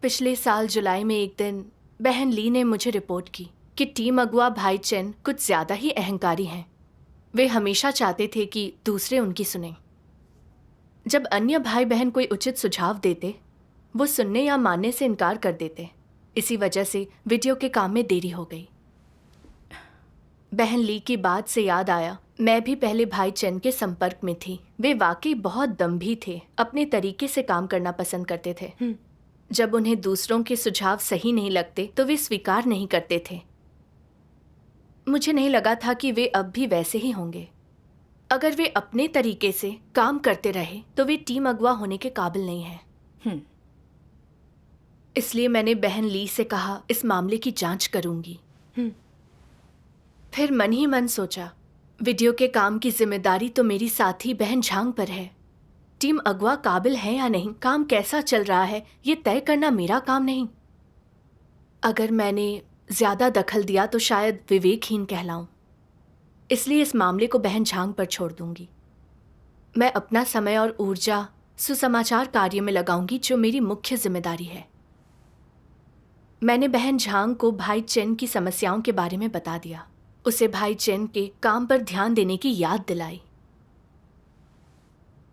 पिछले साल जुलाई में एक दिन बहन ली ने मुझे रिपोर्ट की कि टीम अगुआ भाई चेन कुछ ज्यादा ही अहंकारी हैं। वे हमेशा चाहते थे कि दूसरे उनकी सुने। जब अन्य भाई बहन कोई उचित सुझाव देते, वो सुनने या मानने से इनकार कर देते। इसी वजह से वीडियो के काम में देरी हो गई। बहन ली की बात से याद आया, मैं भी पहले भाई चेन के संपर्क में थी। वे वाकई बहुत दम्भी थे, अपने तरीके से काम करना पसंद करते थे। जब उन्हें दूसरों के सुझाव सही नहीं लगते तो वे स्वीकार नहीं करते थे। मुझे नहीं लगा था कि वे अब भी वैसे ही होंगे। अगर वे अपने तरीके से काम करते रहे तो वे टीम अगुआ होने के काबिल नहीं हैं। इसलिए मैंने बहन ली से कहा, इस मामले की जांच करूंगी। फिर मन ही मन सोचा, वीडियो के काम की जिम्मेदारी तो मेरी साथी बहन झांग पर है। टीम अगुआ काबिल है या नहीं, काम कैसा चल रहा है, ये तय करना मेरा काम नहीं। अगर मैंने ज्यादा दखल दिया तो शायद विवेकहीन कहलाऊं। इसलिए इस मामले को बहन झांग पर छोड़ दूंगी। मैं अपना समय और ऊर्जा सुसमाचार कार्य में लगाऊंगी, जो मेरी मुख्य जिम्मेदारी है। मैंने बहन झांग को भाई चेन की समस्याओं के बारे में बता दिया। उसे भाई चेन के काम पर ध्यान देने की याद दिलाई।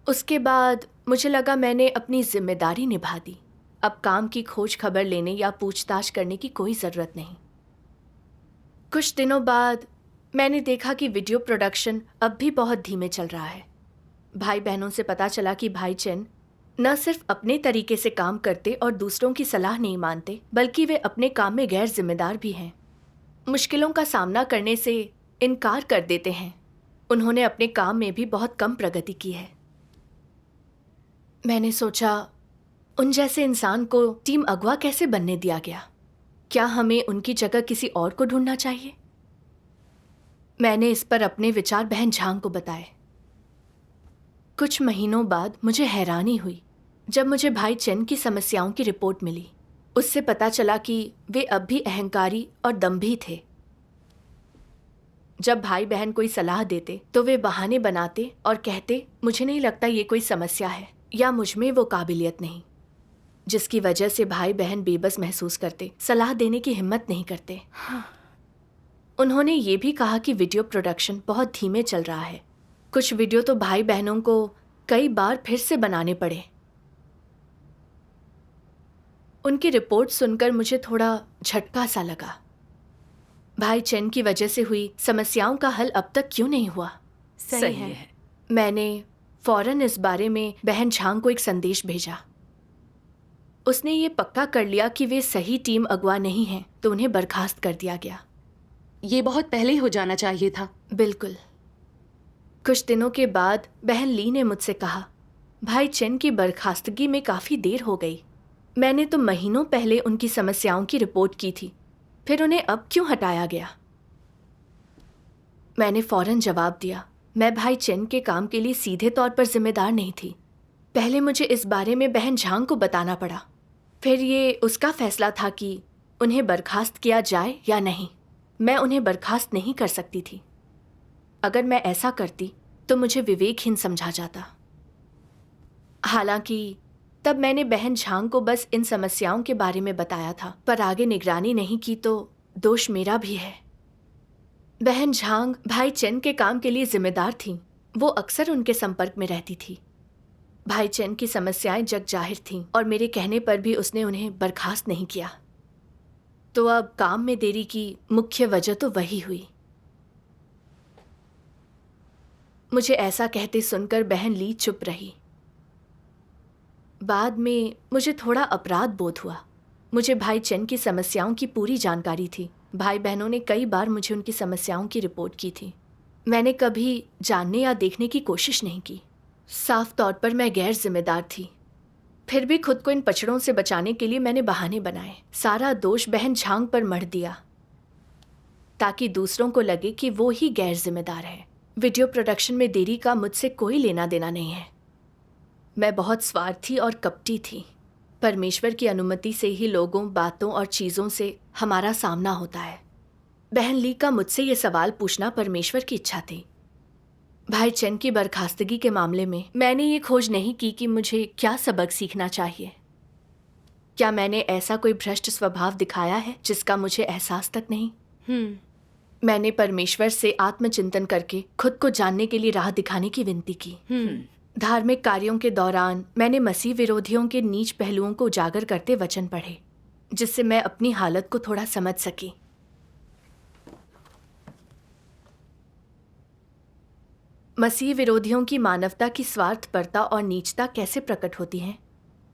उसके बाद मुझे लगा मैंने अपनी जिम्मेदारी निभा दी। अब काम की खोज खबर लेने या पूछताछ करने की कोई जरूरत नहीं। कुछ दिनों बाद मैंने देखा कि वीडियो प्रोडक्शन अब भी बहुत धीमे चल रहा है। भाई बहनों से पता चला कि भाई चेन न सिर्फ अपने तरीके से काम करते और दूसरों की सलाह नहीं मानते, बल्कि वे अपने काम में गैर जिम्मेदार भी हैं। मुश्किलों का सामना करने से इनकार कर देते हैं। उन्होंने अपने काम में भी बहुत कम प्रगति की है। मैंने सोचा, उन जैसे इंसान को टीम अगुआ कैसे बनने दिया गया? क्या हमें उनकी जगह किसी और को ढूंढना चाहिए? मैंने इस पर अपने विचार बहन झांग को बताए। कुछ महीनों बाद मुझे हैरानी हुई जब मुझे भाई चेन की समस्याओं की रिपोर्ट मिली। उससे पता चला कि वे अब भी अहंकारी और दम्भी थे। जब भाई बहन कोई सलाह देते तो वे बहाने बनाते और कहते, मुझे नहीं लगता ये कोई समस्या है, या मुझ में वो काबिलियत नहीं, जिसकी वजह से भाई बहन बेबस महसूस करते, सलाह देने की हिम्मत नहीं करते। उन्होंने ये भी कहा कि वीडियो प्रोडक्शन बहुत धीमे चल रहा है। कुछ वीडियो तो भाई बहनों को कई बार फिर से बनाने पड़े। उनकी रिपोर्ट सुनकर मुझे थोड़ा झटका सा लगा। भाई चेन की वजह से हुई समस्याओं का हल अब तक क्यों नहीं हुआ? सही है। मैंने फौरन इस बारे में बहन झांग को एक संदेश भेजा। उसने ये पक्का कर लिया कि वे सही टीम अगुआ नहीं हैं, तो उन्हें बर्खास्त कर दिया गया। ये बहुत पहले हो जाना चाहिए था। बिल्कुल। कुछ दिनों के बाद बहन ली ने मुझसे कहा, भाई चेन की बर्खास्तगी में काफी देर हो गई। मैंने तो महीनों पहले उनकी समस्याओं की रिपोर्ट की थी, फिर उन्हें अब क्यों हटाया गया? मैंने फौरन जवाब दिया, मैं भाई चेन के काम के लिए सीधे तौर पर जिम्मेदार नहीं थी। पहले मुझे इस बारे में बहन झांग को बताना पड़ा। फिर ये उसका फैसला था कि उन्हें बर्खास्त किया जाए या नहीं। मैं उन्हें बर्खास्त नहीं कर सकती थी। अगर मैं ऐसा करती तो मुझे विवेकहीन समझा जाता। हालांकि तब मैंने बहन झांग को बस इन समस्याओं के बारे में बताया था, पर आगे निगरानी नहीं की तो दोष मेरा भी है। बहन झांग भाई चेन के काम के लिए जिम्मेदार थीं। वो अक्सर उनके संपर्क में रहती थी। भाई चेन की समस्याएं जग जाहिर थीं और मेरे कहने पर भी उसने उन्हें बर्खास्त नहीं किया। तो अब काम में देरी की मुख्य वजह तो वही हुई। मुझे ऐसा कहते सुनकर बहन ली चुप रही। बाद में मुझे थोड़ा अपराध बोध हुआ। मुझे भाई चेन की समस्याओं की पूरी जानकारी थी। भाई बहनों ने कई बार मुझे उनकी समस्याओं की रिपोर्ट की थी। मैंने कभी जानने या देखने की कोशिश नहीं की। साफ तौर पर मैं गैर जिम्मेदार थी। फिर भी खुद को इन पचड़ों से बचाने के लिए मैंने बहाने बनाए। सारा दोष बहन झांग पर मढ़ दिया ताकि दूसरों को लगे कि वो ही गैर जिम्मेदार है। वीडियो प्रोडक्शन में देरी का मुझसे कोई लेना देना नहीं है। मैं बहुत स्वार्थी और कपटी थी। परमेश्वर की अनुमति से ही लोगों, बातों और चीज़ों से हमारा सामना होता है। बहन ली का मुझसे ये सवाल पूछना परमेश्वर की इच्छा थी। भाई चेन की बर्खास्तगी के मामले में मैंने ये खोज नहीं की कि मुझे क्या सबक सीखना चाहिए। क्या मैंने ऐसा कोई भ्रष्ट स्वभाव दिखाया है जिसका मुझे एहसास तक नहीं? मैंने परमेश्वर से आत्मचिंतन करके खुद को जानने के लिए राह दिखाने की विनती की। धार्मिक कार्यों के दौरान मैंने मसीह विरोधियों के नीच पहलुओं को उजागर करते वचन पढ़े, जिससे मैं अपनी हालत को थोड़ा समझ सकी। मसीह विरोधियों की मानवता की स्वार्थपरता और नीचता कैसे प्रकट होती है?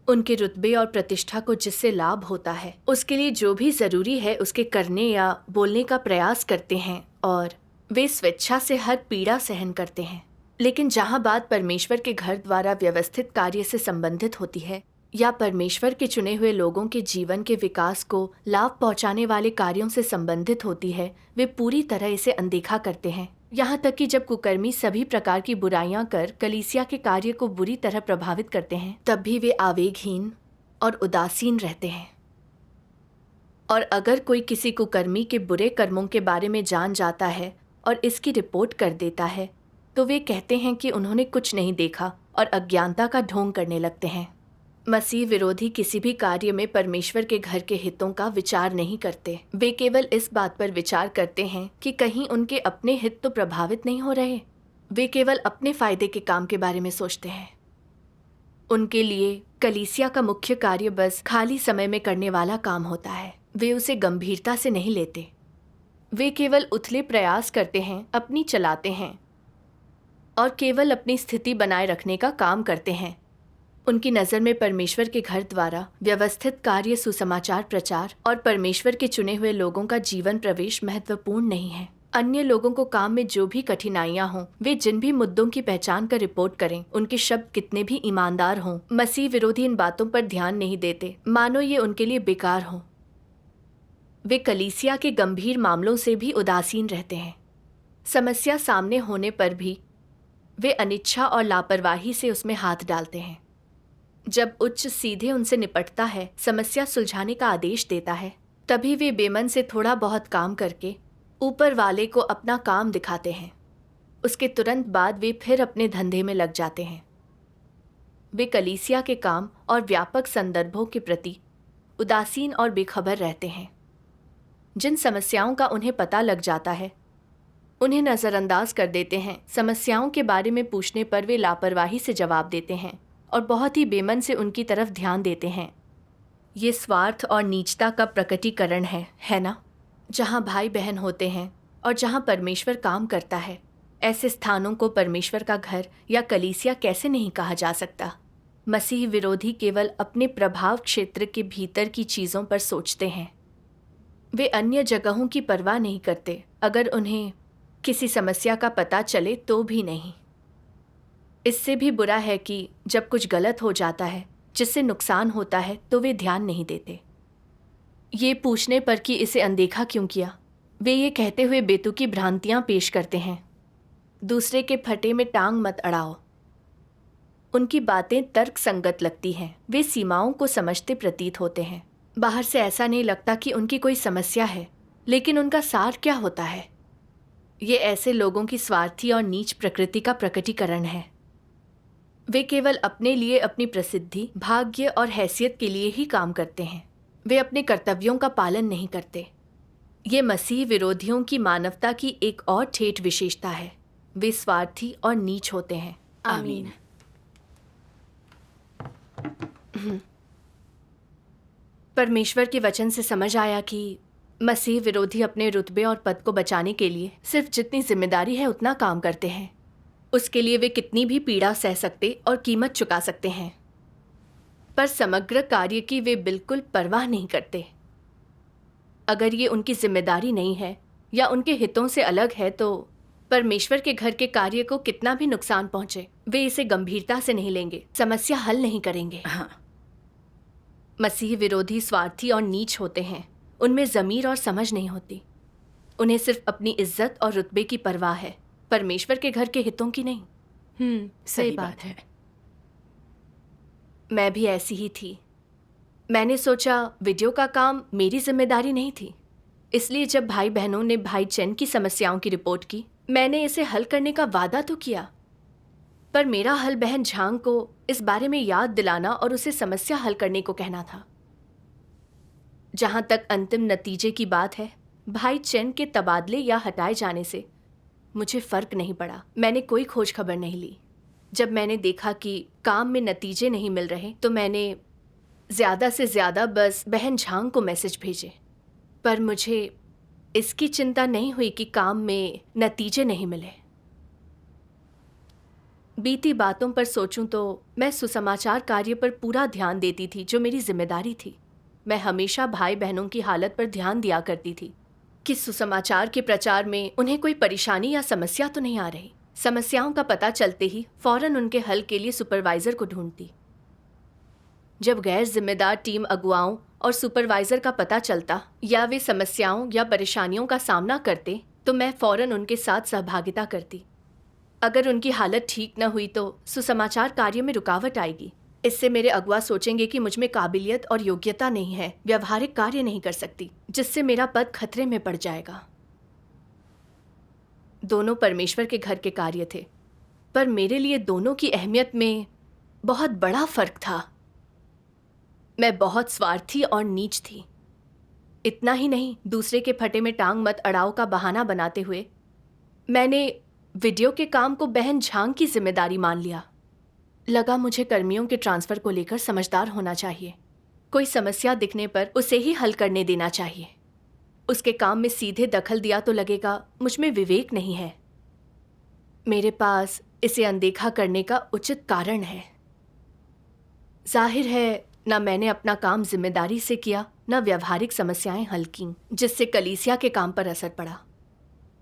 उनके रुतबे और प्रतिष्ठा को जिससे लाभ होता है, उसके लिए जो भी जरूरी है उसके करने या बोलने का प्रयास करते हैं, और वे स्वेच्छा से हर पीड़ा सहन करते हैं। लेकिन जहाँ बात परमेश्वर के घर द्वारा व्यवस्थित कार्य से संबंधित होती है या परमेश्वर के चुने हुए लोगों के जीवन के विकास को लाभ पहुँचाने वाले कार्यों से संबंधित होती है, वे पूरी तरह इसे अनदेखा करते हैं। यहाँ तक कि जब कुकर्मी सभी प्रकार की बुराइयां कर कलीसिया के कार्य को बुरी तरह प्रभावित करते हैं, तब भी वे आवेगहीन और उदासीन रहते हैं। और अगर कोई किसी कुकर्मी के बुरे कर्मों के बारे में जान जाता है और इसकी रिपोर्ट कर देता है, तो वे कहते हैं कि उन्होंने कुछ नहीं देखा और अज्ञानता का ढोंग करने लगते हैं। मसीह विरोधी किसी भी कार्य में परमेश्वर के घर के हितों का विचार नहीं करते। वे केवल इस बात पर विचार करते हैं कि कहीं उनके अपने हित तो प्रभावित नहीं हो रहे। वे केवल अपने फायदे के काम के बारे में सोचते हैं। उनके लिए कलीसिया का मुख्य कार्य बस खाली समय में करने वाला काम होता है। वे उसे गंभीरता से नहीं लेते। वे केवल उथले प्रयास करते हैं, अपनी चलाते हैं और केवल अपनी स्थिति बनाए रखने का काम करते हैं। उनकी नज़र में परमेश्वर के घर द्वारा व्यवस्थित कार्य, सुसमाचार प्रचार और परमेश्वर के चुने हुए लोगों का जीवन प्रवेश महत्वपूर्ण नहीं है। अन्य लोगों को काम में जो भी कठिनाइयां हों, वे जिन भी मुद्दों की पहचान कर रिपोर्ट करें, उनके शब्द कितने भी ईमानदार हों, मसीह विरोधी इन बातों पर ध्यान नहीं देते, मानो ये उनके लिए बेकार हों। वे कलीसिया के गंभीर मामलों से भी उदासीन रहते हैं। समस्या सामने होने पर भी वे अनिच्छा और लापरवाही से उसमें हाथ डालते हैं। जब उच्च सीधे उनसे निपटता है, समस्या सुलझाने का आदेश देता है, तभी वे बेमन से थोड़ा बहुत काम करके ऊपर वाले को अपना काम दिखाते हैं। उसके तुरंत बाद वे फिर अपने धंधे में लग जाते हैं। वे कलीसिया के काम और व्यापक संदर्भों के प्रति उदासीन और बेखबर रहते हैं। जिन समस्याओं का उन्हें पता लग जाता है, उन्हें नज़रअंदाज कर देते हैं। समस्याओं के बारे में पूछने पर वे लापरवाही से जवाब देते हैं और बहुत ही बेमन से उनकी तरफ ध्यान देते हैं। ये स्वार्थ और नीचता का प्रकटीकरण है ना? जहाँ भाई बहन होते हैं और जहाँ परमेश्वर काम करता है, ऐसे स्थानों को परमेश्वर का घर या कलीसिया कैसे नहीं कहा जा सकता। मसीह विरोधी केवल अपने प्रभाव क्षेत्र के भीतर की चीज़ों पर सोचते हैं। वे अन्य जगहों की परवाह नहीं करते। अगर उन्हें किसी समस्या का पता चले तो भी नहीं। इससे भी बुरा है कि जब कुछ गलत हो जाता है जिससे नुकसान होता है, तो वे ध्यान नहीं देते। ये पूछने पर कि इसे अनदेखा क्यों किया, वे ये कहते हुए बेतुकी भ्रांतियां पेश करते हैं। दूसरे के फटे में टांग मत अड़ाओ। उनकी बातें तर्क संगत लगती हैं। वे सीमाओं को समझते प्रतीत होते हैं। बाहर से ऐसा नहीं लगता कि उनकी कोई समस्या है, लेकिन उनका सार क्या होता है? ये ऐसे लोगों की स्वार्थी और नीच प्रकृति का प्रकटीकरण है। वे केवल अपने लिए, अपनी प्रसिद्धि, भाग्य और हैसियत के लिए ही काम करते हैं। वे अपने कर्तव्यों का पालन नहीं करते। ये मसीह विरोधियों की मानवता की एक और ठेठ विशेषता है। वे स्वार्थी और नीच होते हैं। आमीन। परमेश्वर के वचन से समझ आया कि मसीह विरोधी अपने रुतबे और पद को बचाने के लिए सिर्फ जितनी जिम्मेदारी है उतना काम करते हैं। उसके लिए वे कितनी भी पीड़ा सह सकते और कीमत चुका सकते हैं, पर समग्र कार्य की वे बिल्कुल परवाह नहीं करते। अगर ये उनकी जिम्मेदारी नहीं है या उनके हितों से अलग है, तो परमेश्वर के घर के कार्य को कितना भी नुकसान पहुंचे, वे इसे गंभीरता से नहीं लेंगे, समस्या हल नहीं करेंगे। हाँ। मसीह विरोधी स्वार्थी और नीच होते हैं। उनमें ज़मीर और समझ नहीं होती। उन्हें सिर्फ अपनी इज्जत और रुतबे की परवाह है, परमेश्वर के घर के हितों की नहीं। सही बात है। मैं भी ऐसी ही थी। मैंने सोचा वीडियो का काम मेरी जिम्मेदारी नहीं थी, इसलिए जब भाई बहनों ने भाई चेन की समस्याओं की रिपोर्ट की, मैंने इसे हल करने का वादा तो किया, पर मेरा हल बहन झांग को इस बारे में याद दिलाना और उसे समस्या हल करने को कहना था। जहाँ तक अंतिम नतीजे की बात है, भाई चेन के तबादले या हटाए जाने से मुझे फ़र्क नहीं पड़ा। मैंने कोई खोज खबर नहीं ली। जब मैंने देखा कि काम में नतीजे नहीं मिल रहे तो मैंने ज़्यादा से ज़्यादा बस बहन झांग को मैसेज भेजे। पर मुझे इसकी चिंता नहीं हुई कि काम में नतीजे नहीं मिले। बीती बातों पर सोचूं तो मैं सुसमाचार कार्य पर पूरा ध्यान देती थी, जो मेरी जिम्मेदारी थी। मैं हमेशा भाई बहनों की हालत पर ध्यान दिया करती थी कि सुसमाचार के प्रचार में उन्हें कोई परेशानी या समस्या तो नहीं आ रही। समस्याओं का पता चलते ही फौरन उनके हल के लिए सुपरवाइजर को ढूंढती। जब गैर जिम्मेदार टीम अगुवाओं और सुपरवाइजर का पता चलता या वे समस्याओं या परेशानियों का सामना करते तो मैं फौरन उनके साथ सहभागिता करती। अगर उनकी हालत ठीक न हुई तो सुसमाचार कार्य में रुकावट आएगी। इससे मेरे अगुआ सोचेंगे कि मुझ में काबिलियत और योग्यता नहीं है, व्यवहारिक कार्य नहीं कर सकती, जिससे मेरा पद खतरे में पड़ जाएगा। दोनों परमेश्वर के घर के कार्य थे, पर मेरे लिए दोनों की अहमियत में बहुत बड़ा फर्क था। मैं बहुत स्वार्थी और नीच थी। इतना ही नहीं, दूसरे के फटे में टांग मत अड़ाओ का बहाना बनाते हुए मैंने वीडियो के काम को बहन झांग की जिम्मेदारी मान लिया। लगा मुझे कर्मियों के ट्रांसफर को लेकर समझदार होना चाहिए। कोई समस्या दिखने पर उसे ही हल करने देना चाहिए। उसके काम में सीधे दखल दिया तो लगेगा मुझ में विवेक नहीं है। मेरे पास इसे अनदेखा करने का उचित कारण है। जाहिर है, न मैंने अपना काम जिम्मेदारी से किया, न व्यवहारिक समस्याएं हल कीं, जिससे कलीसिया के काम पर असर पड़ा।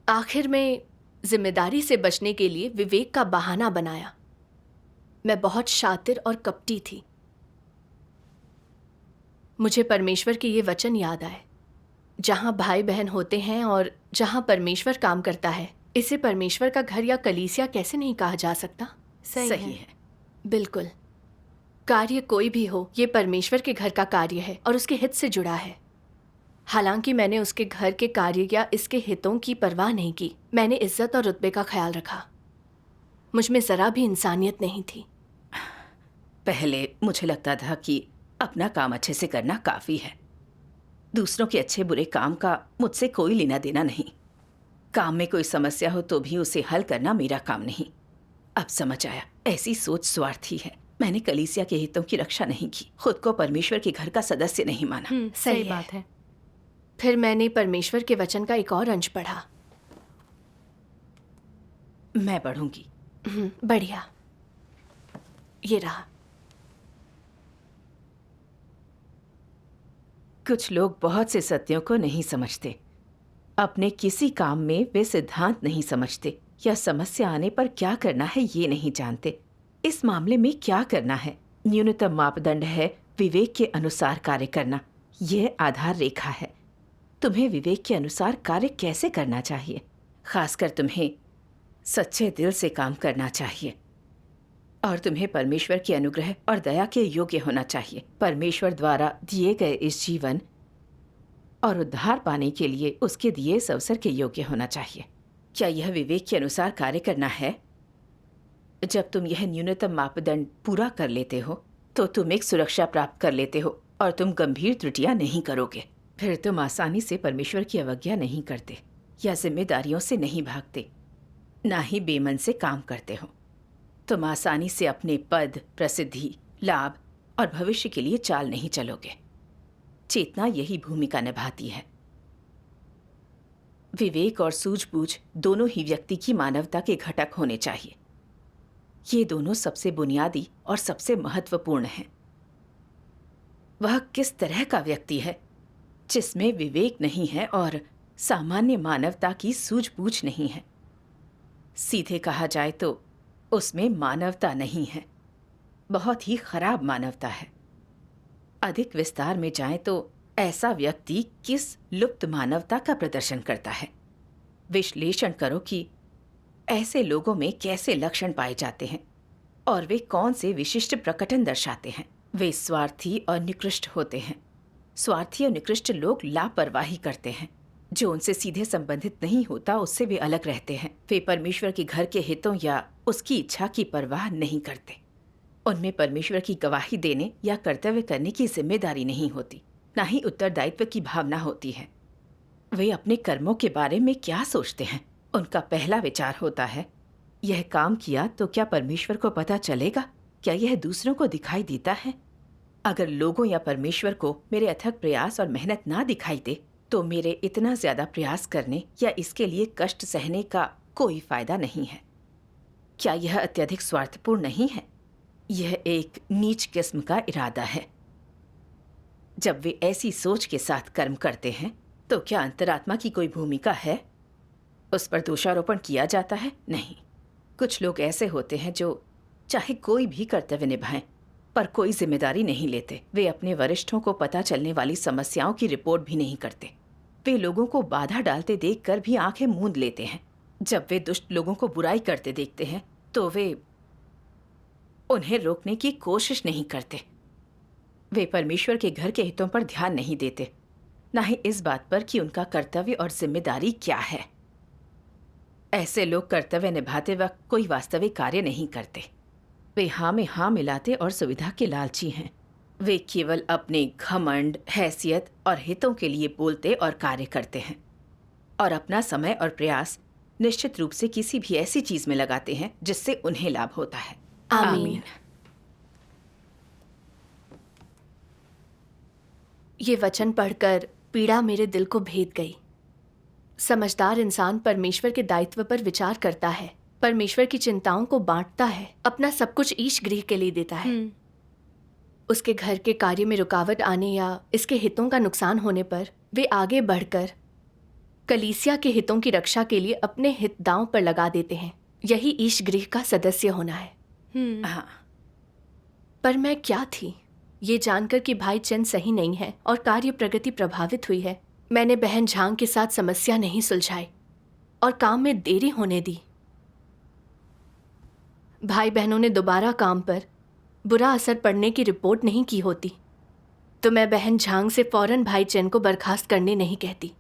आखिर में जिम्मेदारी से बचने के लिए विवेक का बहाना बनाया। मैं बहुत शातिर और कपटी थी। मुझे परमेश्वर के ये वचन याद आए, जहाँ भाई बहन होते हैं और जहाँ परमेश्वर काम करता है, इसे परमेश्वर का घर या कलीसिया कैसे नहीं कहा जा सकता। सही है। बिल्कुल। कार्य कोई भी हो, ये परमेश्वर के घर का कार्य है और उसके हित से जुड़ा है। हालांकि मैंने उसके घर के कार्य या इसके हितों की परवाह नहीं की। मैंने इज्जत और रुतबे का ख्याल रखा। मुझ में जरा भी इंसानियत नहीं थी। पहले मुझे लगता था कि अपना काम अच्छे से करना काफी है। दूसरों के अच्छे बुरे काम का मुझसे कोई लेना देना नहीं। काम में कोई समस्या हो तो भी उसे हल करना मेरा काम नहीं। अब समझ आया, ऐसी सोच स्वार्थी है। मैंने कलीसिया के हितों की रक्षा नहीं की, खुद को परमेश्वर के घर का सदस्य नहीं माना। सही बात है। फिर मैंने परमेश्वर के वचन का एक और अंश पढ़ा। मैं पढ़ूंगी। बढ़िया, ये रहा। कुछ लोग बहुत से सत्यों को नहीं समझते। अपने किसी काम में वे सिद्धांत नहीं समझते या समस्या आने पर क्या करना है ये नहीं जानते। इस मामले में क्या करना है? न्यूनतम मापदंड है विवेक के अनुसार कार्य करना। यह आधार रेखा है। तुम्हें विवेक के अनुसार कार्य कैसे करना चाहिए। खासकर तुम्हें सच्चे दिल से काम करना चाहिए और तुम्हें परमेश्वर के अनुग्रह और दया के योग्य होना चाहिए। परमेश्वर द्वारा दिए गए इस जीवन और उद्धार पाने के लिए उसके दिए इस अवसर के योग्य होना चाहिए। क्या यह विवेक के अनुसार कार्य करना है? जब तुम यह न्यूनतम मापदंड पूरा कर लेते हो तो तुम एक सुरक्षा प्राप्त कर लेते हो और तुम गंभीर त्रुटियां नहीं करोगे। फिर तुम आसानी से परमेश्वर की अवज्ञा नहीं करते या जिम्मेदारियों से नहीं भागते, ना ही बेमन से काम करते हो। तुम आसानी से अपने पद, प्रसिद्धि, लाभ और भविष्य के लिए चाल नहीं चलोगे। चेतना यही भूमिका निभाती है। विवेक और सूझबूझ दोनों ही व्यक्ति की मानवता के घटक होने चाहिए। ये दोनों सबसे बुनियादी और सबसे महत्वपूर्ण हैं। वह किस तरह का व्यक्ति है जिसमें विवेक नहीं है और सामान्य मानवता की सूझबूझ नहीं है? सीधे कहा जाए तो उसमें मानवता नहीं है, बहुत ही खराब मानवता है। अधिक विस्तार में जाएं तो ऐसा व्यक्ति किस लुप्त मानवता का प्रदर्शन करता है। विश्लेषण करो कि ऐसे लोगों में कैसे लक्षण पाए जाते हैं और वे कौन से विशिष्ट प्रकटन दर्शाते हैं। वे स्वार्थी और निकृष्ट होते हैं। स्वार्थी और निकृष्ट लोग लापरवाही करते हैं। जो उनसे सीधे संबंधित नहीं होता उससे वे अलग रहते हैं। वे परमेश्वर के घर के हितों या उसकी इच्छा की परवाह नहीं करते। उनमें परमेश्वर की गवाही देने या कर्तव्य करने की जिम्मेदारी नहीं होती। ना ही उत्तरदायित्व की भावना होती है। वे अपने कर्मों के बारे में क्या सोचते हैं? उनका पहला विचार होता है, यह काम किया तो क्या परमेश्वर को पता चलेगा? क्या यह दूसरों को दिखाई देता है? अगर लोगों या परमेश्वर को मेरे अथक प्रयास और मेहनत ना दिखाई दे तो मेरे इतना ज्यादा प्रयास करने या इसके लिए कष्ट सहने का कोई फायदा नहीं है। क्या यह अत्यधिक स्वार्थपूर्ण नहीं है? यह एक नीच किस्म का इरादा है। जब वे ऐसी सोच के साथ कर्म करते हैं तो क्या अंतरात्मा की कोई भूमिका है? उस पर दोषारोपण किया जाता है? नहीं। कुछ लोग ऐसे होते हैं जो चाहे कोई भी कर्तव्य निभाएं पर कोई जिम्मेदारी नहीं लेते। वे अपने वरिष्ठों को पता चलने वाली समस्याओं की रिपोर्ट भी नहीं करते। वे लोगों को बाधा डालते देखकर भी आंखें मूंद लेते हैं। जब वे दुष्ट लोगों को बुराई करते देखते हैं तो वे उन्हें रोकने की कोशिश नहीं करते। वे परमेश्वर के घर के हितों पर ध्यान नहीं देते, ना ही इस बात पर कि उनका कर्तव्य और जिम्मेदारी क्या है। ऐसे लोग कर्तव्य निभाते वक्त कोई वास्तविक कार्य नहीं करते। वे हाँ में हाँ मिलाते और सुविधा के लालची हैं। वे केवल अपने घमंड, हैसियत और हितों के लिए बोलते और कार्य करते हैं और अपना समय और प्रयास निश्चित रूप से किसी भी ऐसी चीज में लगाते हैं जिससे उन्हें लाभ होता है। आमीन। ये वचन पढ़कर पीड़ा मेरे दिल को भेद गई। समझदार इंसान परमेश्वर के दायित्व पर विचार करता है, परमेश्वर की चिंताओं को बांटता है, अपना सब कुछ ईश गृह के लिए देता है। उसके घर के कार्य में रुकावट आने या इसके हितों का नुकसान होने पर वे आगे बढ़कर कलीसिया के हितों की रक्षा के लिए अपने हित दांव पर लगा देते हैं। यही ईश गृह का सदस्य होना है। हाँ। पर मैं क्या थी? ये जानकर कि भाई चंद सही नहीं है और कार्य प्रगति प्रभावित हुई है, मैंने बहन झांग के साथ समस्या नहीं सुलझाई और काम में देरी होने दी। भाई बहनों ने दोबारा काम पर बुरा असर पड़ने की रिपोर्ट नहीं की होती तो मैं बहन झांग से फौरन भाई चंद को बर्खास्त करने नहीं कहती।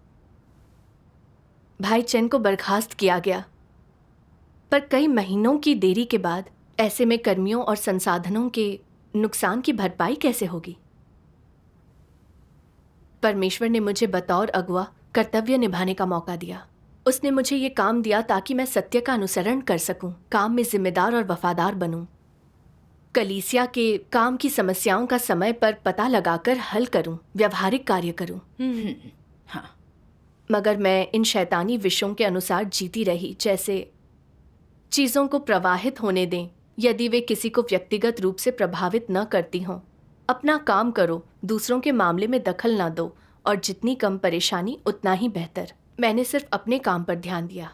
भाई चंद को बर्खास्त किया गया, पर कई महीनों की देरी के बाद ऐसे में कर्मियों और संसाधनों के नुकसान की भरपाई कैसे होगी? परमेश्वर ने मुझे बतौर अगुआ कर्तव्य निभाने का मौका दिया। उसने मुझे ये काम दिया ताकि मैं सत्य का अनुसरण कर सकूं, काम में जिम्मेदार और वफादार बनूं, कलीसिया के काम की समस्याओं का समय पर पता लगाकर हल करूं, व्यवहारिक कार्य करूं। हाँ। मगर मैं इन शैतानी विषयों के अनुसार जीती रही, जैसे चीज़ों को प्रवाहित होने दें यदि वे किसी को व्यक्तिगत रूप से प्रभावित न करती हों। अपना काम करो, दूसरों के मामले में दखल ना दो और जितनी कम परेशानी उतना ही बेहतर। मैंने सिर्फ अपने काम पर ध्यान दिया।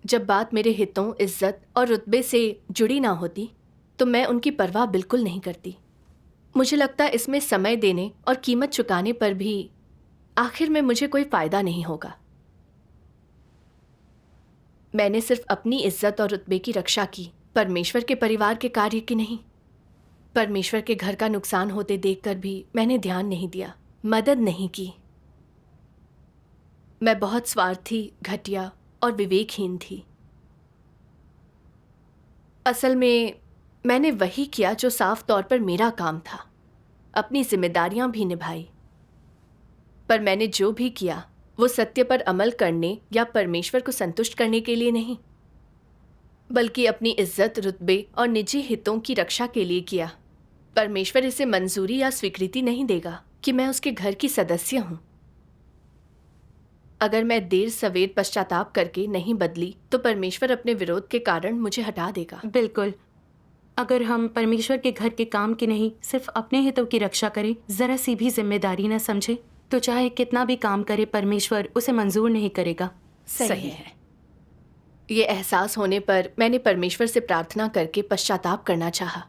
जब बात मेरे हितों, इज्जत और रुतबे से जुड़ी ना होती तो मैं उनकी परवाह बिल्कुल नहीं करती। मुझे लगता इसमें समय देने और कीमत चुकाने पर भी आखिर में मुझे कोई फ़ायदा नहीं होगा। मैंने सिर्फ अपनी इज्जत और रुतबे की रक्षा की, परमेश्वर के परिवार के कार्य की नहीं। परमेश्वर के घर का नुकसान होते देखकर भी मैंने ध्यान नहीं दिया, मदद नहीं की। मैं बहुत स्वार्थी, घटिया और विवेकहीन थी। असल में मैंने वही किया जो साफ तौर पर मेरा काम था, अपनी जिम्मेदारियां भी निभाई। पर मैंने जो भी किया वो सत्य पर अमल करने या परमेश्वर को संतुष्ट करने के लिए नहीं, बल्कि अपनी इज्जत, रुतबे और निजी हितों की रक्षा के लिए किया। परमेश्वर इसे मंजूरी या स्वीकृति नहीं देगा कि मैं उसके घर की सदस्य हूं। अगर मैं देर सवेर पश्चाताप करके नहीं बदली तो परमेश्वर अपने विरोध के कारण मुझे हटा देगा। बिल्कुल। अगर हम परमेश्वर के घर के काम की नहीं, सिर्फ अपने हितों की रक्षा करें, जरा सी भी जिम्मेदारी न समझे, तो चाहे कितना भी काम करे परमेश्वर उसे मंजूर नहीं करेगा। सही है। ये एहसास होने पर मैंने परमेश्वर से प्रार्थना करके पश्चाताप करना चाहा।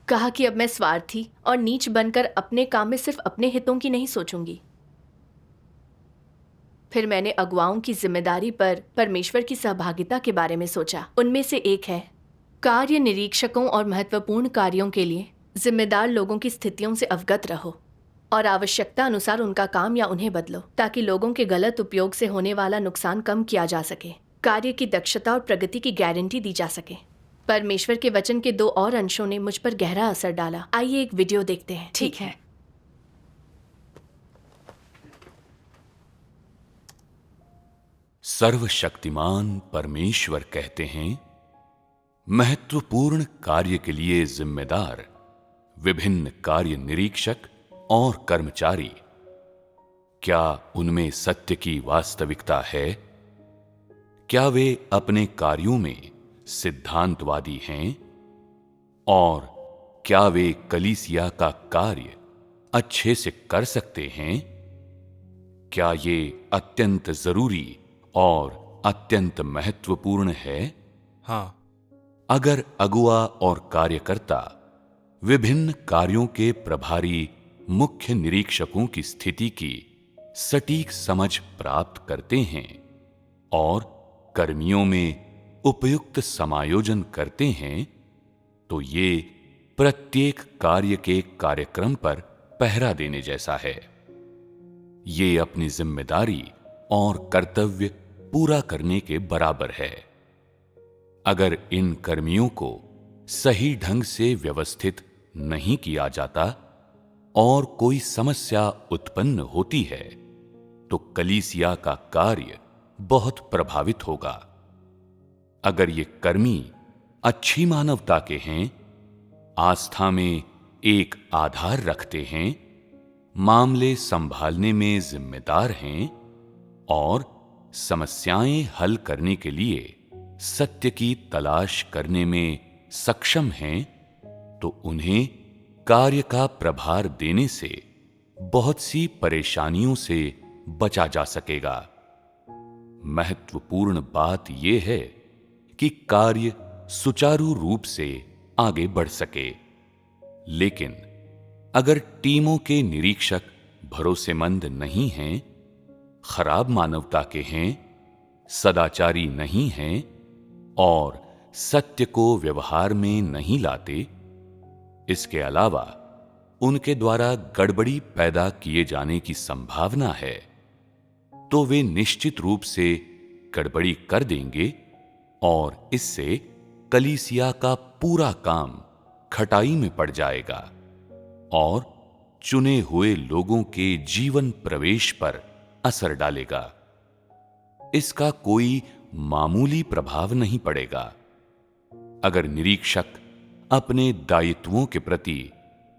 कहा कि अब मैं स्वार्थी और नीच बनकर अपने काम में सिर्फ अपने हितों की नहीं सोचूंगी। फिर मैंने अगुवाओं की जिम्मेदारी पर परमेश्वर की सहभागिता के बारे में सोचा। उनमें से एक है, कार्य निरीक्षकों और महत्वपूर्ण कार्यों के लिए जिम्मेदार लोगों की स्थितियों से अवगत रहो और आवश्यकता अनुसार उनका काम या उन्हें बदलो, ताकि लोगों के गलत उपयोग से होने वाला नुकसान कम किया जा सके, कार्य की दक्षता और प्रगति की गारंटी दी जा सके। परमेश्वर के वचन के 2 और अंशों ने मुझ पर गहरा असर डाला। आइए एक वीडियो देखते हैं। ठीक है। सर्वशक्तिमान परमेश्वर कहते हैं, महत्वपूर्ण कार्य के लिए जिम्मेदार विभिन्न कार्य निरीक्षक और कर्मचारी, क्या उनमें सत्य की वास्तविकता है? क्या वे अपने कार्यों में सिद्धांतवादी हैं? और क्या वे कलीसिया का कार्य अच्छे से कर सकते हैं? क्या ये अत्यंत जरूरी और अत्यंत महत्वपूर्ण है? हाँ। अगर अगुआ और कार्यकर्ता विभिन्न कार्यों के प्रभारी मुख्य निरीक्षकों की स्थिति की सटीक समझ प्राप्त करते हैं और कर्मियों में उपयुक्त समायोजन करते हैं, तो ये प्रत्येक कार्य के कार्यक्रम पर पहरा देने जैसा है। ये अपनी जिम्मेदारी और कर्तव्य पूरा करने के बराबर है। अगर इन कर्मियों को सही ढंग से व्यवस्थित नहीं किया जाता और कोई समस्या उत्पन्न होती है, तो कलीसिया का कार्य बहुत प्रभावित होगा। अगर ये कर्मी अच्छी मानवता के हैं, आस्था में एक आधार रखते हैं, मामले संभालने में जिम्मेदार हैं और समस्याएं हल करने के लिए सत्य की तलाश करने में सक्षम हैं, तो उन्हें कार्य का प्रभार देने से बहुत सी परेशानियों से बचा जा सकेगा। महत्वपूर्ण बात यह है कि कार्य सुचारू रूप से आगे बढ़ सके। लेकिन अगर टीमों के निरीक्षक भरोसेमंद नहीं हैं, खराब मानवता के हैं, सदाचारी नहीं हैं और सत्य को व्यवहार में नहीं लाते, इसके अलावा उनके द्वारा गड़बड़ी पैदा किए जाने की संभावना है, तो वे निश्चित रूप से गड़बड़ी कर देंगे और इससे कलीसिया का पूरा काम खटाई में पड़ जाएगा और चुने हुए लोगों के जीवन प्रवेश पर असर डालेगा। इसका कोई मामूली प्रभाव नहीं पड़ेगा। अगर निरीक्षक अपने दायित्वों के प्रति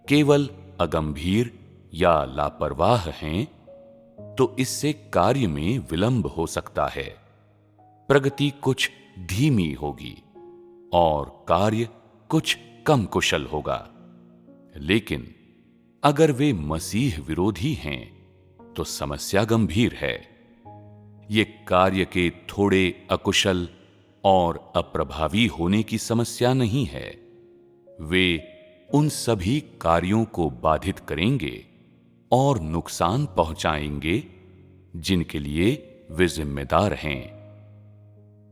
केवल अगंभीर या लापरवाह हैं, तो इससे कार्य में विलंब हो सकता है, प्रगति कुछ धीमी होगी और कार्य कुछ कम कुशल होगा। लेकिन अगर वे मसीह विरोधी हैं, तो समस्या गंभीर है। ये कार्य के थोड़े अकुशल और अप्रभावी होने की समस्या नहीं है। वे उन सभी कार्यों को बाधित करेंगे और नुकसान पहुंचाएंगे जिनके लिए वे जिम्मेदार हैं।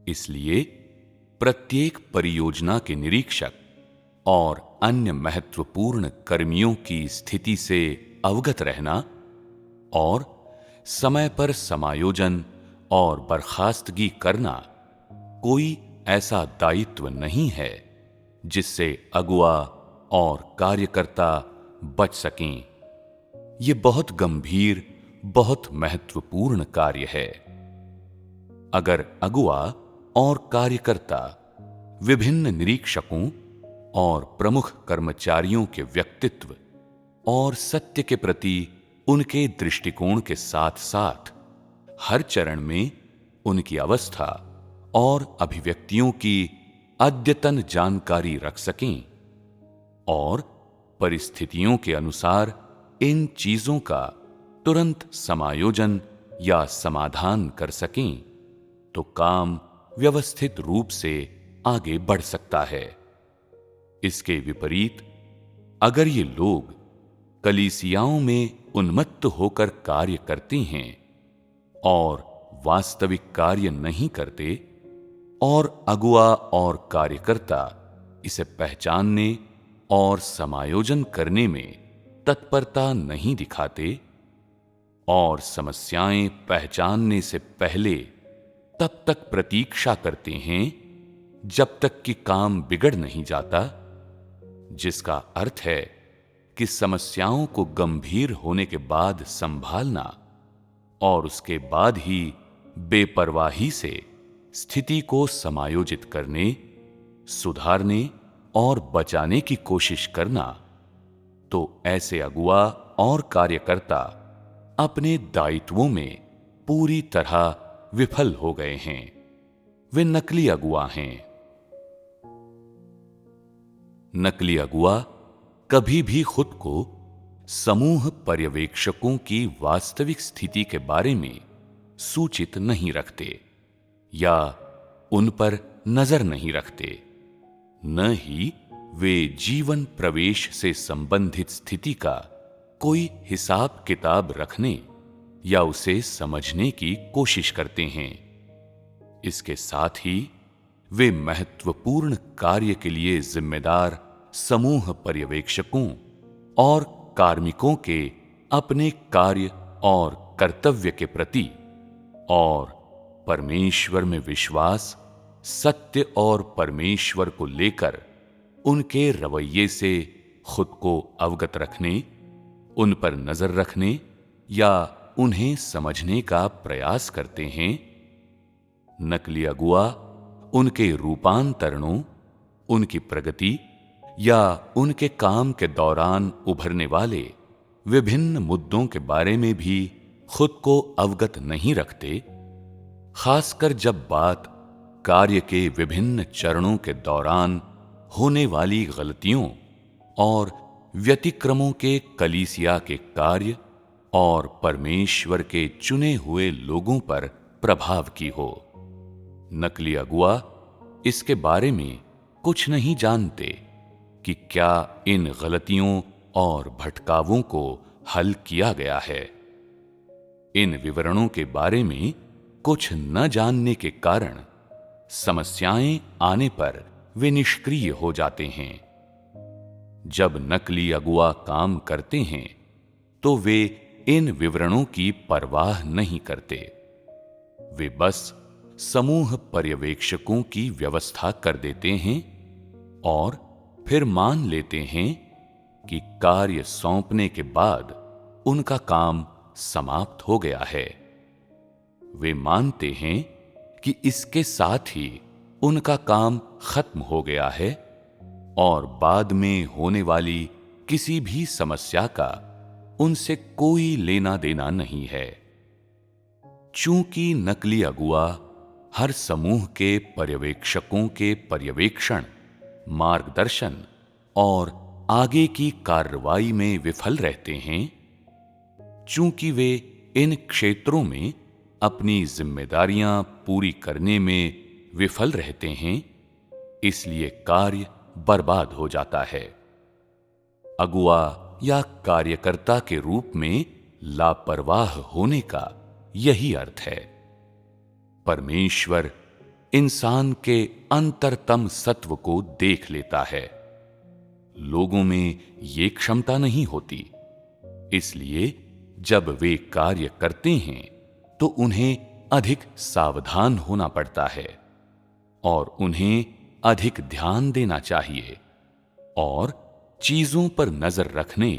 इसलिए प्रत्येक परियोजना के निरीक्षक और अन्य महत्वपूर्ण कर्मियों की स्थिति से अवगत रहना और समय पर समायोजन और बर्खास्तगी करना कोई ऐसा दायित्व नहीं है जिससे अगुआ और कार्यकर्ता बच सकें। ये बहुत गंभीर, बहुत महत्वपूर्ण कार्य है। अगर अगुआ और कार्यकर्ता विभिन्न निरीक्षकों और प्रमुख कर्मचारियों के व्यक्तित्व और सत्य के प्रति उनके दृष्टिकोण के साथ साथ हर चरण में उनकी अवस्था और अभिव्यक्तियों की अद्यतन जानकारी रख सकें और परिस्थितियों के अनुसार इन चीजों का तुरंत समायोजन या समाधान कर सकें, तो काम व्यवस्थित रूप से आगे बढ़ सकता है। इसके विपरीत अगर ये लोग कलीसियाओं में उन्मत्त होकर कार्य करते हैं और वास्तविक कार्य नहीं करते और अगुआ और कार्यकर्ता इसे पहचानने और समायोजन करने में तत्परता नहीं दिखाते और समस्याएं पहचानने से पहले तब तक प्रतीक्षा करते हैं जब तक कि काम बिगड़ नहीं जाता, जिसका अर्थ है कि समस्याओं को गंभीर होने के बाद संभालना और उसके बाद ही बेपरवाही से स्थिति को समायोजित करने, सुधारने और बचाने की कोशिश करना, तो ऐसे अगुवा और कार्यकर्ता अपने दायित्वों में पूरी तरह विफल हो गए हैं। वे नकली अगुवा हैं। नकली अगुवा कभी भी खुद को समूह पर्यवेक्षकों की वास्तविक स्थिति के बारे में सूचित नहीं रखते या उन पर नजर नहीं रखते, न ही वे जीवन प्रवेश से संबंधित स्थिति का कोई हिसाब किताब रखने या उसे समझने की कोशिश करते हैं। इसके साथ ही वे महत्वपूर्ण कार्य के लिए जिम्मेदार समूह पर्यवेक्षकों और कार्मिकों के अपने कार्य और कर्तव्य के प्रति और परमेश्वर में विश्वास, सत्य और परमेश्वर को लेकर उनके रवैये से खुद को अवगत रखने, उन पर नजर रखने या उन्हें समझने का प्रयास करते हैं। नकली अगुवा उनके रूपांतरणों, उनकी प्रगति या उनके काम के दौरान उभरने वाले विभिन्न मुद्दों के बारे में भी खुद को अवगत नहीं रखते, खासकर जब बात कार्य के विभिन्न चरणों के दौरान होने वाली गलतियों और व्यतिक्रमों के कलीसिया के कार्य और परमेश्वर के चुने हुए लोगों पर प्रभाव की हो। नकली अगुवा इसके बारे में कुछ नहीं जानते कि क्या इन गलतियों और भटकावों को हल किया गया है। इन विवरणों के बारे में कुछ न जानने के कारण समस्याएं आने पर वे निष्क्रिय हो जाते हैं। जब नकली अगुवा काम करते हैं तो वे इन विवरणों की परवाह नहीं करते। वे बस समूह पर्यवेक्षकों की व्यवस्था कर देते हैं और फिर मान लेते हैं कि कार्य सौंपने के बाद उनका काम समाप्त हो गया है। वे मानते हैं कि इसके साथ ही उनका काम खत्म हो गया है और बाद में होने वाली किसी भी समस्या का उनसे कोई लेना देना नहीं है। चूंकि नकली अगुवा हर समूह के पर्यवेक्षकों के पर्यवेक्षण, मार्गदर्शन और आगे की कार्रवाई में विफल रहते हैं, चूंकि वे इन क्षेत्रों में अपनी जिम्मेदारियां पूरी करने में विफल रहते हैं, इसलिए कार्य बर्बाद हो जाता है। अगुवा या कार्यकर्ता के रूप में लापरवाह होने का यही अर्थ है। परमेश्वर इंसान के अंतरतम सत्व को देख लेता है। लोगों में ये क्षमता नहीं होती, इसलिए जब वे कार्य करते हैं तो उन्हें अधिक सावधान होना पड़ता है और उन्हें अधिक ध्यान देना चाहिए और चीजों पर नजर रखने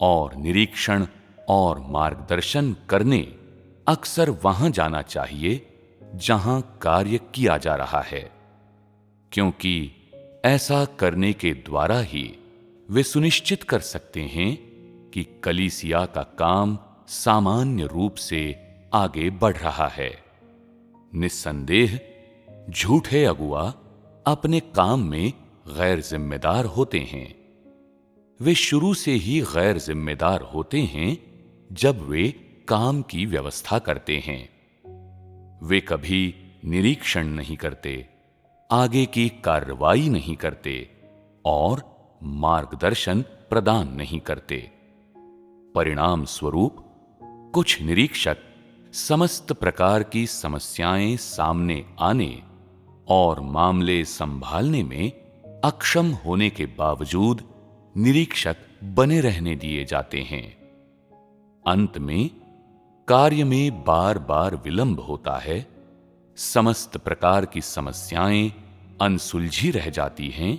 और निरीक्षण और मार्गदर्शन करने अक्सर वहां जाना चाहिए जहां कार्य किया जा रहा है, क्योंकि ऐसा करने के द्वारा ही वे सुनिश्चित कर सकते हैं कि कलीसिया का काम सामान्य रूप से आगे बढ़ रहा है। निस्संदेह झूठे अगुवा अपने काम में गैर जिम्मेदार होते हैं। वे शुरू से ही गैर जिम्मेदार होते हैं जब वे काम की व्यवस्था करते हैं। वे कभी निरीक्षण नहीं करते, आगे की कार्रवाई नहीं करते और मार्गदर्शन प्रदान नहीं करते। परिणाम स्वरूप कुछ निरीक्षक समस्त प्रकार की समस्याएं सामने आने और मामले संभालने में अक्षम होने के बावजूद निरीक्षक बने रहने दिए जाते हैं। अंत में कार्य में बार बार विलंब होता है, समस्त प्रकार की समस्याएं अनसुलझी रह जाती हैं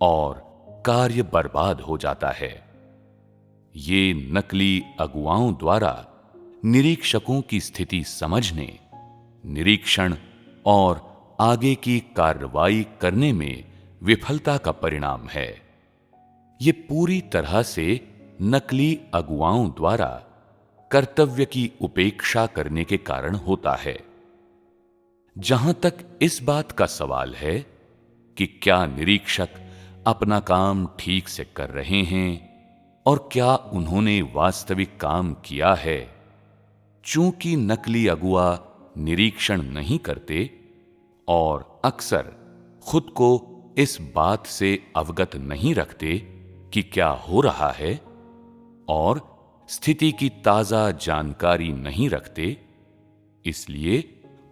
और कार्य बर्बाद हो जाता है। ये नकली अगुवाओं द्वारा निरीक्षकों की स्थिति समझने निरीक्षण और आगे की कार्रवाई करने में विफलता का परिणाम है। ये पूरी तरह से नकली अगुवाओं द्वारा कर्तव्य की उपेक्षा करने के कारण होता है। जहां तक इस बात का सवाल है कि क्या निरीक्षक अपना काम ठीक से कर रहे हैं और क्या उन्होंने वास्तविक काम किया है, चूंकि नकली अगुआ निरीक्षण नहीं करते और अक्सर खुद को इस बात से अवगत नहीं रखते कि क्या हो रहा है और स्थिति की ताजा जानकारी नहीं रखते, इसलिए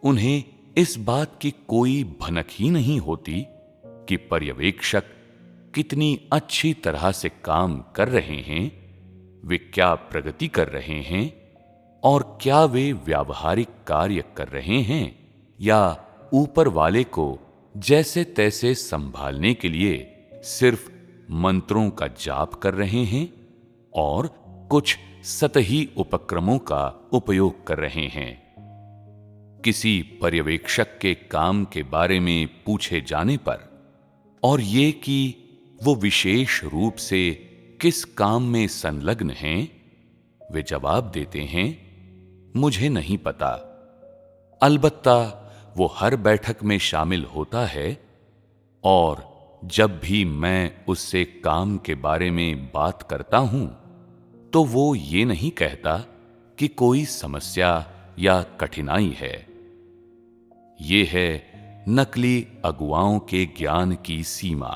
उन्हें इस बात की कोई भनक ही नहीं होती कि पर्यवेक्षक कितनी अच्छी तरह से काम कर रहे हैं, वे क्या प्रगति कर रहे हैं और क्या वे व्यावहारिक कार्य कर रहे हैं या ऊपर वाले को जैसे तैसे संभालने के लिए सिर्फ मंत्रों का जाप कर रहे हैं और कुछ सतही उपक्रमों का उपयोग कर रहे हैं। किसी पर्यवेक्षक के काम के बारे में पूछे जाने पर और ये कि वो विशेष रूप से किस काम में संलग्न हैं, वे जवाब देते हैं, मुझे नहीं पता। अलबत्ता वो हर बैठक में शामिल होता है और जब भी मैं उससे काम के बारे में बात करता हूं तो वो ये नहीं कहता कि कोई समस्या या कठिनाई है। ये है नकली अगुवाओं के ज्ञान की सीमा।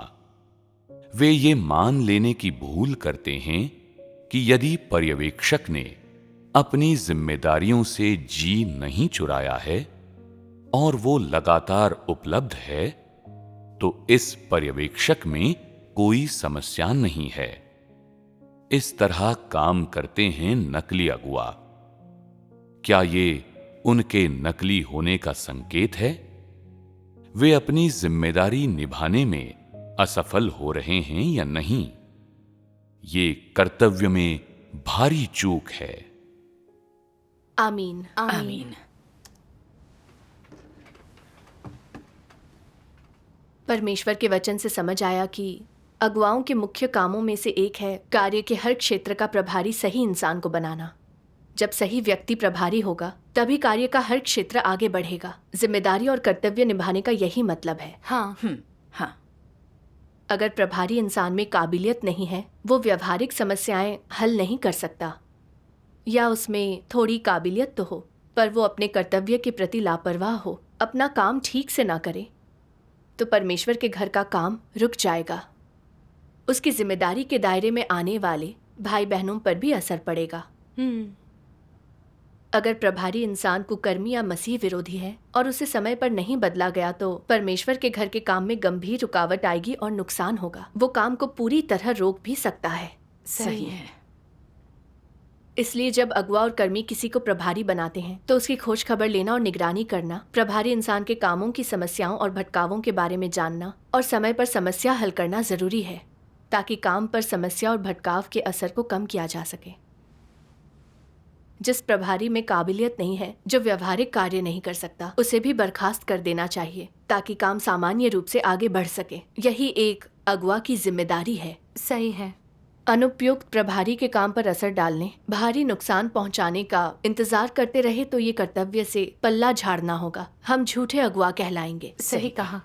वे ये मान लेने की भूल करते हैं कि यदि पर्यवेक्षक ने अपनी जिम्मेदारियों से जी नहीं चुराया है और वो लगातार उपलब्ध है, तो इस पर्यवेक्षक में कोई समस्या नहीं है। इस तरह काम करते हैं नकली अगुआ। क्या ये उनके नकली होने का संकेत है? वे अपनी जिम्मेदारी निभाने में असफल हो रहे हैं या नहीं? ये कर्तव्य में भारी चूक है। आमीन। आमीन। परमेश्वर के वचन से समझ आया कि अगुवाओं के मुख्य कामों में से एक है कार्य के हर क्षेत्र का प्रभारी सही इंसान को बनाना। जब सही व्यक्ति प्रभारी होगा तभी कार्य का हर क्षेत्र आगे बढ़ेगा। जिम्मेदारी और कर्तव्य निभाने का यही मतलब है। हाँ। हाँ। अगर प्रभारी इंसान में काबिलियत नहीं है, वो व्यवहारिक समस्याएं हल नहीं कर सकता, या उसमें थोड़ी काबिलियत तो हो पर वो अपने कर्तव्य के प्रति लापरवाह हो, अपना काम ठीक से ना करे, तो परमेश्वर के घर का काम रुक जाएगा। उसकी जिम्मेदारी के दायरे में आने वाले भाई बहनों पर भी असर पड़ेगा। अगर प्रभारी इंसान कुकर्मी या मसीह विरोधी है और उसे समय पर नहीं बदला गया तो परमेश्वर के घर के काम में गंभीर रुकावट आएगी और नुकसान होगा। वो काम को पूरी तरह रोक भी सकता है। सही है। इसलिए जब अगुआ और कर्मी किसी को प्रभारी बनाते हैं तो उसकी खोज खबर लेना और निगरानी करना, प्रभारी इंसान के कामों की समस्याओं और भटकावों के बारे में जानना और समय पर समस्या हल करना जरूरी है, ताकि काम पर समस्या और भटकाव के असर को कम किया जा सके। जिस प्रभारी में काबिलियत नहीं है, जो व्यवहारिक कार्य नहीं कर सकता, उसे भी बर्खास्त कर देना चाहिए ताकि काम सामान्य रूप से आगे बढ़ सके। यही एक अगुआ की जिम्मेदारी है। सही है। अनुपयुक्त प्रभारी के काम पर असर डालने, भारी नुकसान पहुंचाने का इंतजार करते रहे तो ये कर्तव्य से पल्ला झाड़ना होगा। हम झूठे अगुआ कहलाएंगे। सही कहा।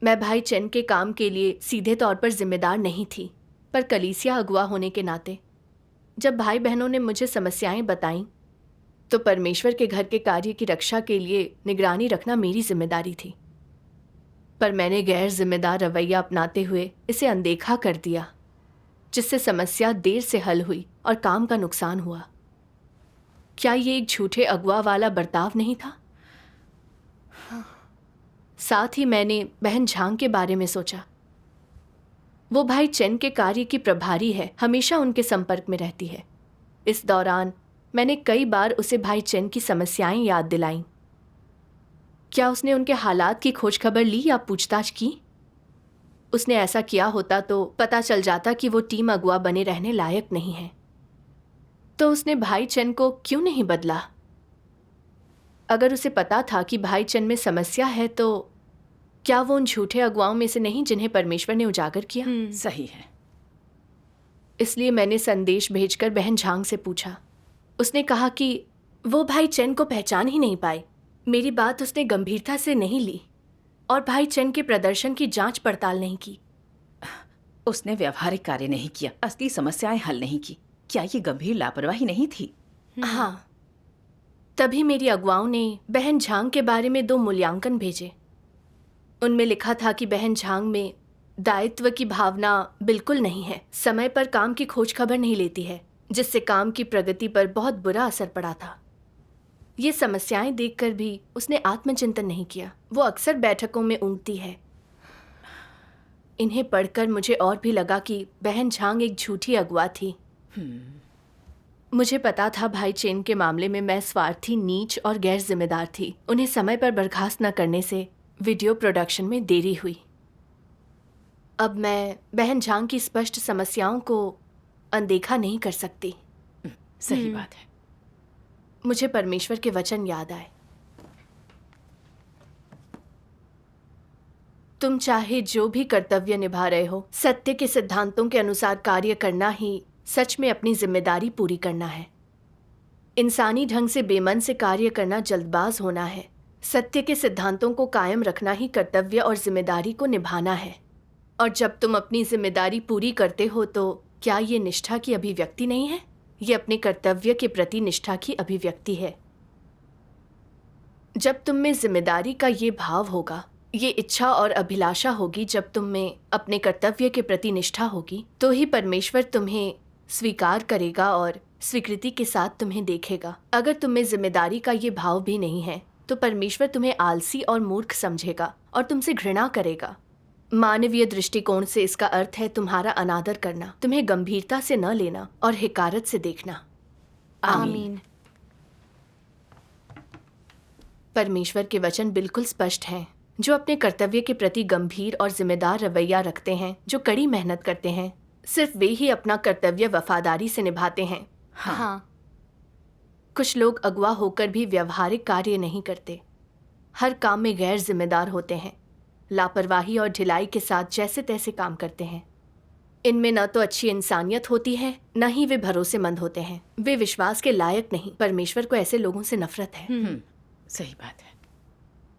मैं भाई चेन के काम के लिए सीधे तौर पर जिम्मेदार नहीं थी, पर कलीसिया अगुआ होने के नाते जब भाई बहनों ने मुझे समस्याएं बताईं तो परमेश्वर के घर के कार्य की रक्षा के लिए निगरानी रखना मेरी जिम्मेदारी थी। पर मैंने गैर जिम्मेदार रवैया अपनाते हुए इसे अनदेखा कर दिया, जिससे समस्या देर से हल हुई और काम का नुकसान हुआ। क्या ये एक झूठे अगुआ वाला बर्ताव नहीं था? साथ ही मैंने बहन झांग के बारे में सोचा। वो भाई चेन के कार्य की प्रभारी है, हमेशा उनके संपर्क में रहती है। इस दौरान मैंने कई बार उसे भाई चेन की समस्याएं याद दिलाईं। क्या उसने उनके हालात की खोज खबर ली या पूछताछ की? उसने ऐसा किया होता तो पता चल जाता कि वो टीम अगुआ बने रहने लायक नहीं है। तो उसने भाई चेन को क्यों नहीं बदला? अगर उसे पता था कि भाई चंद में समस्या है तो क्या वो उन झूठे अगुवाओं में से नहीं जिन्हें परमेश्वर ने उजागर किया? सही है। इसलिए मैंने संदेश भेजकर बहन झांग से पूछा। उसने कहा कि वो भाई चंद को पहचान ही नहीं पाए। मेरी बात उसने गंभीरता से नहीं ली और भाई चंद के प्रदर्शन की जांच पड़ताल नहीं की। उसने व्यवहारिक कार्य नहीं किया, असली समस्याएं हल नहीं की। क्या ये गंभीर लापरवाही नहीं थी? हाँ, तभी मेरी अगुवाओं ने बहन झांग के बारे में 2 मूल्यांकन भेजे। उनमें लिखा था कि बहन झांग में दायित्व की भावना बिल्कुल नहीं है, समय पर काम की खोज खबर नहीं लेती है, जिससे काम की प्रगति पर बहुत बुरा असर पड़ा था। ये समस्याएं देखकर भी उसने आत्मचिंतन नहीं किया। वो अक्सर बैठकों में ऊँघती है। इन्हें पढ़कर मुझे और भी लगा कि बहन झांग एक झूठी अगुवा थी। मुझे पता था भाई चेन के मामले में मैं स्वार्थी, नीच और गैर जिम्मेदार थी। उन्हें समय पर बर्खास्त न करने से वीडियो प्रोडक्शन में देरी हुई। अब मैं बहन झांग की स्पष्ट समस्याओं को अनदेखा नहीं कर सकती। सही बात है। मुझे परमेश्वर के वचन याद आए। तुम चाहे जो भी कर्तव्य निभा रहे हो, सत्य के सिद्धांतों के अनुसार कार्य करना ही सच में अपनी जिम्मेदारी पूरी करना है। इंसानी ढंग से बेमन से कार्य करना जल्दबाज होना है। सत्य के सिद्धांतों को कायम रखना ही कर्तव्य और जिम्मेदारी को निभाना है। और जब तुम अपनी जिम्मेदारी पूरी करते हो तो क्या ये निष्ठा की अभिव्यक्ति नहीं है? ये अपने कर्तव्य के प्रति निष्ठा की अभिव्यक्ति है। जब तुम में जिम्मेदारी का ये भाव होगा, ये इच्छा और अभिलाषा होगी, जब तुम में अपने कर्तव्य के प्रति निष्ठा होगी, तो ही परमेश्वर तुम्हें स्वीकार करेगा और स्वीकृति के साथ तुम्हें देखेगा। अगर तुम में जिम्मेदारी का ये भाव भी नहीं है तो परमेश्वर तुम्हें आलसी और मूर्ख समझेगा और तुमसे घृणा करेगा। मानवीय दृष्टिकोण से इसका अर्थ है तुम्हारा अनादर करना, तुम्हें गंभीरता से न लेना और हिकारत से देखना। आमीन। परमेश्वर के वचन बिल्कुल स्पष्ट हैं। जो अपने कर्तव्य के प्रति गंभीर और जिम्मेदार रवैया रखते हैं, जो कड़ी मेहनत करते हैं, सिर्फ वे ही अपना कर्तव्य वफादारी से निभाते हैं। हाँ। कुछ लोग अगवा होकर भी व्यवहारिक कार्य नहीं करते, हर काम में गैर जिम्मेदार होते हैं, लापरवाही और ढिलाई के साथ जैसे तैसे काम करते हैं। इनमें न तो अच्छी इंसानियत होती है, न ही वे भरोसेमंद होते हैं। वे विश्वास के लायक नहीं। परमेश्वर को ऐसे लोगों से नफरत है। सही बात है।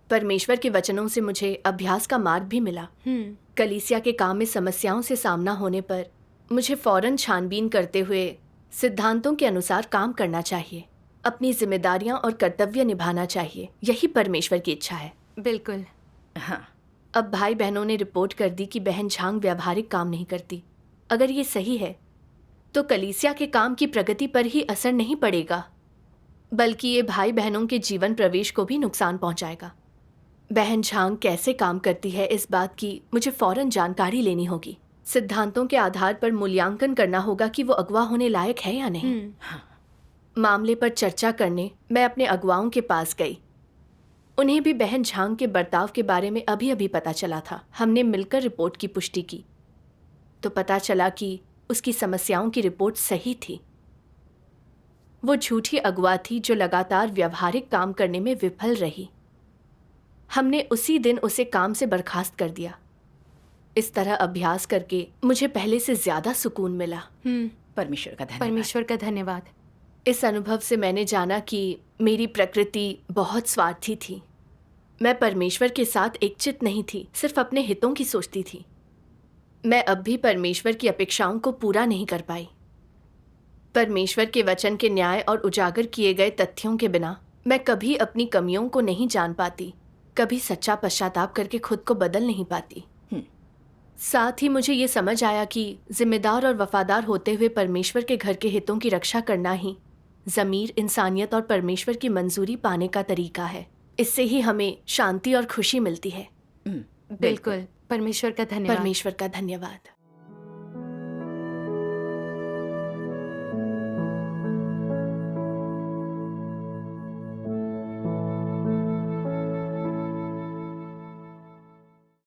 परमेश्वर के वचनों से मुझे अभ्यास का मार्ग भी मिला। कलीसिया के काम में समस्याओं से सामना होने पर मुझे फौरन छानबीन करते हुए सिद्धांतों के अनुसार काम करना चाहिए, अपनी जिम्मेदारियां और कर्तव्य निभाना चाहिए। यही परमेश्वर की इच्छा है। बिल्कुल। हाँ। अब भाई बहनों ने रिपोर्ट कर दी कि बहन झांग व्यावहारिक काम नहीं करती। अगर ये सही है तो कलीसिया के काम की प्रगति पर ही असर नहीं पड़ेगा, बल्कि ये भाई बहनों के जीवन प्रवेश को भी नुकसान पहुंचाएगा। बहन झांग कैसे काम करती है, इस बात की मुझे फौरन जानकारी लेनी होगी। सिद्धांतों के आधार पर मूल्यांकन करना होगा कि वो अगवा होने लायक है या नहीं। मामले पर चर्चा करने मैं अपने अगुवाओं के पास गई। उन्हें भी बहन झांग के बर्ताव के बारे में अभी अभी पता चला था। हमने मिलकर रिपोर्ट की पुष्टि की तो पता चला कि उसकी समस्याओं की रिपोर्ट सही थी। वो झूठी अगवा थी जो लगातार व्यवहारिक काम करने में विफल रही। हमने उसी दिन उसे काम से बर्खास्त कर दिया। इस तरह अभ्यास करके मुझे पहले से ज्यादा सुकून मिला। परमेश्वर का धन्यवाद। परमेश्वर का धन्यवाद। इस अनुभव से मैंने जाना कि मेरी प्रकृति बहुत स्वार्थी थी। मैं परमेश्वर के साथ एकचित नहीं थी, सिर्फ अपने हितों की सोचती थी। मैं अब भी परमेश्वर की अपेक्षाओं को पूरा नहीं कर पाई। परमेश्वर के वचन के न्याय और उजागर किए गए तथ्यों के बिना मैं कभी अपनी कमियों को नहीं जान पाती, कभी सच्चा पश्चाताप करके खुद को बदल नहीं पाती। साथ ही मुझे ये समझ आया कि जिम्मेदार और वफादार होते हुए परमेश्वर के घर के हितों की रक्षा करना ही ज़मीर, इंसानियत और परमेश्वर की मंजूरी पाने का तरीका है। इससे ही हमें शांति और खुशी मिलती है। बिल्कुल। परमेश्वर का धन्यवाद। परमेश्वर का धन्यवाद।